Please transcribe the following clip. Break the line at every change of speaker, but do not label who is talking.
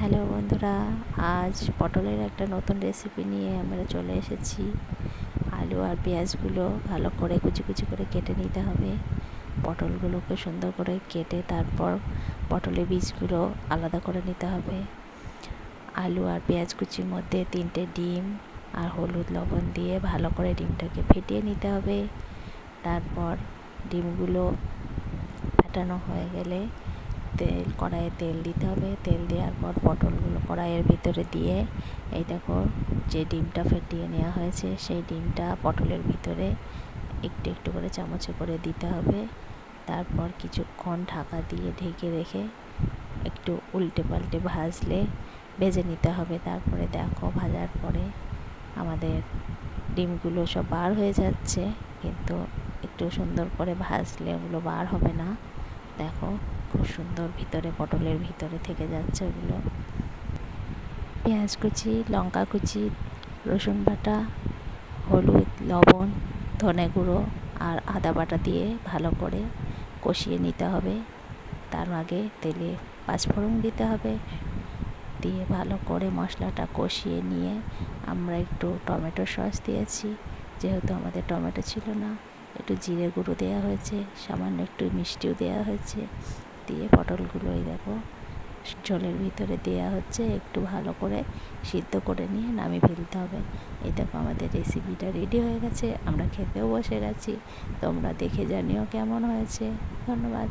Hello বন্ধুরা, আজ পটলের একটা নতুন রেসিপি নিয়ে আমরা চলে এসেছি। আলু আর পেঁয়াজগুলো ভালো করে কুচি কুচি করে কেটে নিতে হবে। পটলগুলোকে সুন্দর করে কেটে তারপর পটলের বীজগুলো আলাদা করে নিতে হবে। আলু আর পেঁয়াজ কুচির মধ্যে 3টে ডিম আর হলুদ লবণ দিয়ে ভালো করে ডিমটাকে ফেটিয়ে নিতে হবে। তারপর ডিমগুলো ফাটানো হয়ে গেলে কড়াইয়ে তেল দিতে হবে। তেল দেওয়ার পর পটলগুলো কড়াইয়ের ভিতরে দিয়ে এই দেখো যে ডিমটা ফেটিয়ে নেওয়া হয়েছে সেই ডিমটা পটলের ভিতরে একটু একটু করে চামচে করে দিতে হবে। তারপর কিছুক্ষণ ঢাকা দিয়ে ঢেকে রেখে একটু উল্টে পাল্টে ভেজে নিতে হবে। তারপরে দেখো ভাজার পরে আমাদের ডিমগুলো সব বার হয়ে যাচ্ছে, কিন্তু একটু সুন্দর করে ভাজলে ওগুলো বার হবে না। দেখো খুব সুন্দর ভিতরে পটলের ভিতরে থেকে যাচ্ছে ওগুলো। পেঁয়াজ কুচি, লঙ্কা কুচি, রসুন বাটা, হলুদ, লবণ, ধনে গুঁড়ো আর আদা বাটা দিয়ে ভালো করে কষিয়ে নিতে হবে। তার আগে তেলে পাঁচফোড়ন দিতে হবে। দিয়ে ভালো করে মশলাটা কষিয়ে নিয়ে আমরা একটু টমেটো সস দিয়েছি, যেহেতু আমাদের টমেটো ছিল না। একটু জিরে গুঁড়ো দেওয়া হয়েছে, সামান্য একটু মিষ্টিও দেওয়া হয়েছে। দিয়ে পটলগুলো এই দেখো ঝোলের ভিতরে দেওয়া হচ্ছে, একটু ভালো করে সিদ্ধ করে নিয়ে নামিয়ে ফেলতে হবে। এই দেখো আমাদের রেসিপিটা রেডি হয়ে গেছে, আমরা খেতেও বসে গেছি। তোমরা দেখে জানিও কেমন হয়েছে। ধন্যবাদ।